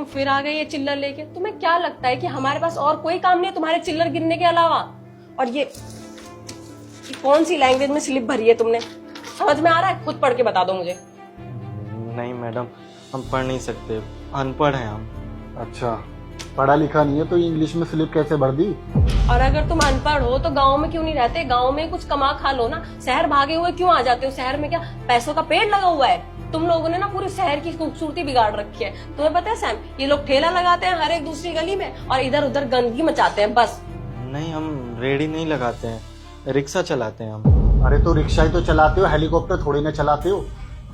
तुम फिर आ गए ये चिल्लर लेके। तुम्हें क्या लगता है कि हमारे पास और कोई काम नहीं है तुम्हारे चिल्लर गिनने के अलावा? और ये कौन सी लैंग्वेज में स्लिप भरी है तुमने? समझ में आ रहा है? खुद पढ़ के बता दो मुझे। नहीं मैडम, हम पढ़ नहीं सकते, अनपढ़ हैं हम। अच्छा, पढ़ा लिखा नहीं है तो इंग्लिश में स्लिप कैसे भर दी? और अगर तुम अनपढ़ हो तो गांव में क्यों नहीं रहते? गांव में कुछ कमा खा लो ना। शहर भागे हुए क्यों आ जाते हो? शहर में क्या पैसों का पेड़ लगा हुआ है? तुम लोगों ने ना पूरे शहर की खूबसूरती बिगाड़ रखी है। तुम्हें पता है सैम, ये लोग ठेला लगाते हैं हर एक दूसरी गली में और इधर उधर गंदगी मचाते हैं बस। नहीं, हम रेडी नहीं लगाते हैं, रिक्शा चलाते हैं हम। अरे तो रिक्शा ही तो चलाते हो, हेलीकॉप्टर थोड़ी ना चलाते हो।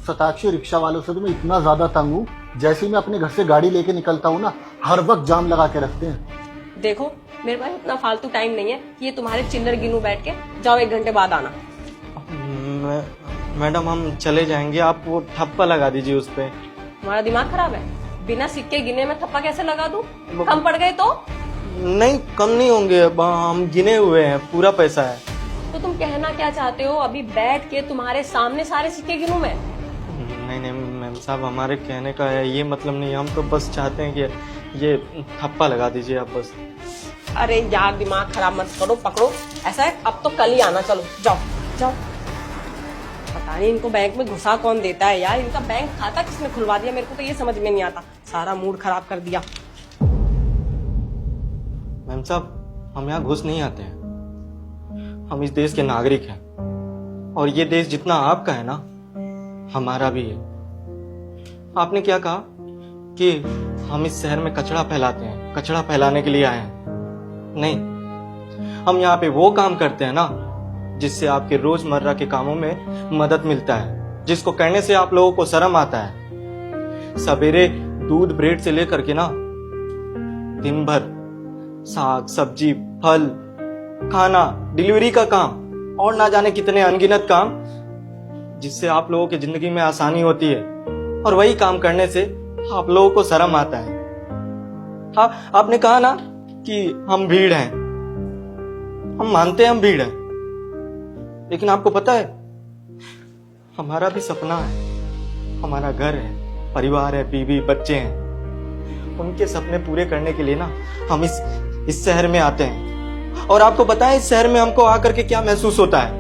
शताक्षी, रिक्शा वालों से तो मैं इतना ज्यादा तंग हूँ, जैसे ही मैं अपने घर से गाड़ी लेके निकलता हूँ ना, हर वक्त जाम लगा के रखते हैं। देखो, मेरे पास इतना फालतू टाइम नहीं है कि ये तुम्हारे चिल्लर गिनूं बैठ के। जाओ 1 घंटे बाद आना। मैडम हम चले जाएंगे, आप वो ठप्पा लगा दीजिए उस पे। तुम्हारा दिमाग खराब है? बिना सिक्के गिने में थप्पा कैसे लगा दूं? कम पड़ गए तो? नहीं, कम नहीं होंगे, हम गिने हुए हैं, पूरा पैसा है। तो तुम कहना क्या चाहते हो? अभी बैठ के तुम्हारे सामने सारे सिक्के गिनूं मैं? नहीं नहीं मैम साहब, हमारे कहने का है ये मतलब नहीं, हम तो बस चाहते हैं कि ये ठप्पा लगा दीजिए आप बस। अरे यार, दिमाग खराब मत करो। पकड़ो, ऐसा है अब तो कल ही आना। चलो जाओ जाओ। पता नहीं इनको बैंक में घुसा कौन देता है यार। इनका बैंक खाता किसने खुलवा दिया? मेरे को तो ये समझ में नहीं आता। सारा मूड खराब कर दिया। मैम साहब, हम यहाँ घुस नहीं आते हैं, हम इस देश के नागरिक हैं और ये देश जितना आपका है ना, हमारा भी है। आपने क्या कहा कि हम इस शहर में कचरा फैलाते हैं, कचरा फैलाने के लिए आए हैं? नहीं, हम यहाँ पे वो काम करते हैं ना जिससे आपके रोजमर्रा के कामों में मदद मिलता है, जिसको करने से आप लोगों को शर्म आता है। सवेरे दूध ब्रेड से लेकर के ना दिन भर साग सब्जी फल खाना डिलीवरी का काम और ना जाने कितने अनगिनत काम, जिससे आप लोगों की जिंदगी में आसानी होती है, और वही काम करने से आप लोगों को शर्म आता है। हाँ, आपने कहा ना कि हम भीड़ हैं, हम मानते हैं हम भीड़ हैं, लेकिन आपको पता है हमारा भी सपना है, हमारा घर है, परिवार है, बीवी बच्चे हैं। उनके सपने पूरे करने के लिए ना हम इस शहर में आते हैं। और आपको पता है इस शहर में हमको आकर के क्या महसूस होता है?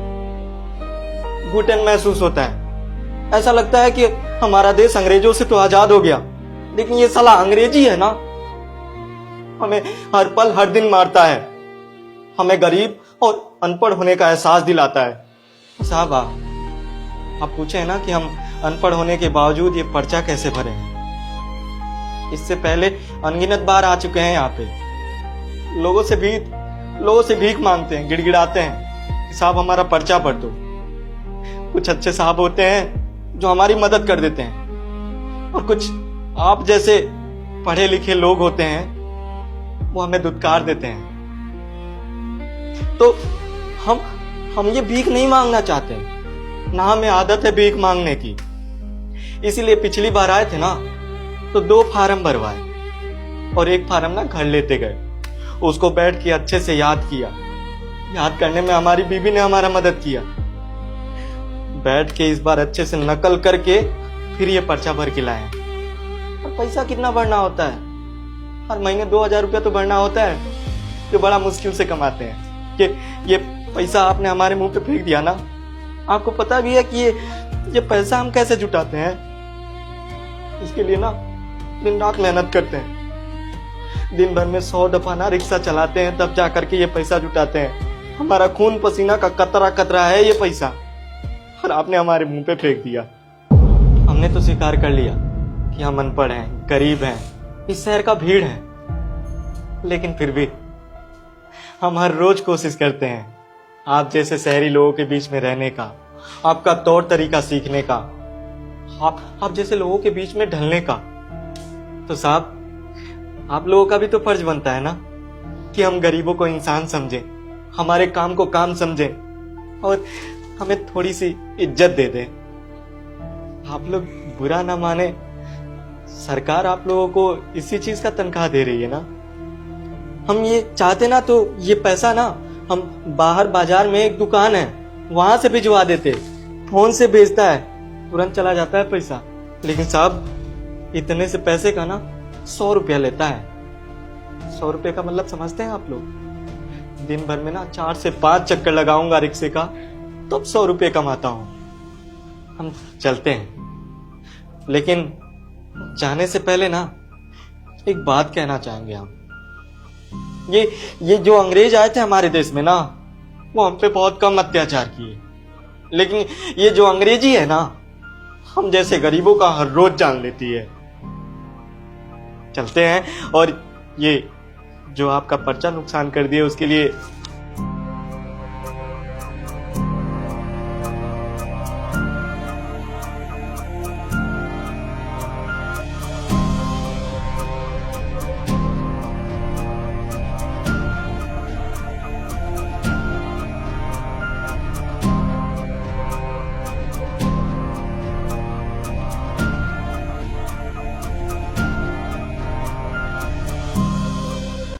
घुटन महसूस होता है। ऐसा लगता है कि हमारा देश अंग्रेजों से तो आजाद हो गया, लेकिन ये साला अंग्रेजी है ना, हमें हर पल हर दिन मारता है, हमें गरीब और अनपढ़ होने का एहसास दिलाता है। साहब, आप पूछे ना कि हम अनपढ़ होने के बावजूद ये पर्चा कैसे भरे हैं। इससे पहले अनगिनत बार आ चुके हैं यहाँ पे, लोगों से भीख मांगते हैं, गिड़गिड़ाते हैं कि साहब हमारा पर्चा भर दो। कुछ अच्छे साहब होते हैं जो हमारी मदद कर देते हैं, और कुछ आप जैसे पढ़े लिखे लोग होते हैं वो हमें धुतकार देते हैं। तो हम ये भीख नहीं मांगना चाहते, ना हमें आदत है भीख मांगने की। इसीलिए पिछली बार आए थे ना तो 2 फार्म भरवाए और 1 फार्म ना घर लेते गए, उसको बैठ के अच्छे से याद किया। याद करने में हमारी बीबी ने हमारा मदद किया। बैठ के इस बार अच्छे से नकल करके फिर ये पर्चा भर के लाए। और पैसा कितना भरना होता है? हर महीने 2000 रुपया तो भरना होता है, जो बड़ा मुश्किल से कमाते हैं। ये पैसा आपने हमारे मुंह पे फेंक दिया ना। आपको पता भी है कि ये पैसा हम कैसे जुटाते हैं? इसके लिए ना दिन रात मेहनत करते हैं, दिन भर में 100 दफा ना रिक्शा चलाते हैं, तब जा करके ये पैसा जुटाते हैं। हमारा खून पसीना का कतरा कतरा है ये पैसा, और आपने हमारे मुंह पे फेंक दिया। हमने तो स्वीकार कर लिया कि हम अनपढ़ हैं, गरीब हैं, इस शहर का भीड़ है, लेकिन फिर भी हम हर रोज कोशिश करते हैं आप जैसे शहरी लोगों के बीच में रहने का, आपका तौर तरीका सीखने का, आप जैसे लोगों के बीच में ढलने का। तो साहब, आप लोगों का भी तो फर्ज बनता है ना कि हम गरीबों को इंसान समझें, हमारे काम को काम समझें और हमें थोड़ी सी इज्जत दे दें। आप लोग बुरा ना माने, सरकार आप लोगों को इसी चीज का तनख्वाह दे रही है ना। हम ये चाहते ना तो ये पैसा ना हम बाहर बाजार में एक दुकान है वहां से भिजवा देते, फोन से भेजता है, तुरंत चला जाता है पैसा। लेकिन साहब, इतने से पैसे का ना 100 रुपया लेता है। 100 रुपये का मतलब समझते हैं आप लोग? दिन भर में ना 4 से 5 चक्कर लगाऊंगा रिक्शे का, तब 100 रुपये कमाता हूं। हम चलते हैं, लेकिन जाने से पहले ना एक बात कहना चाहेंगे हम। ये जो अंग्रेज आए थे हमारे देश में ना, वो हम पे बहुत कम अत्याचार किए, लेकिन ये जो अंग्रेजी है ना, हम जैसे गरीबों का हर रोज जान लेती है। चलते हैं, और ये जो आपका पर्चा नुकसान कर दिया उसके लिए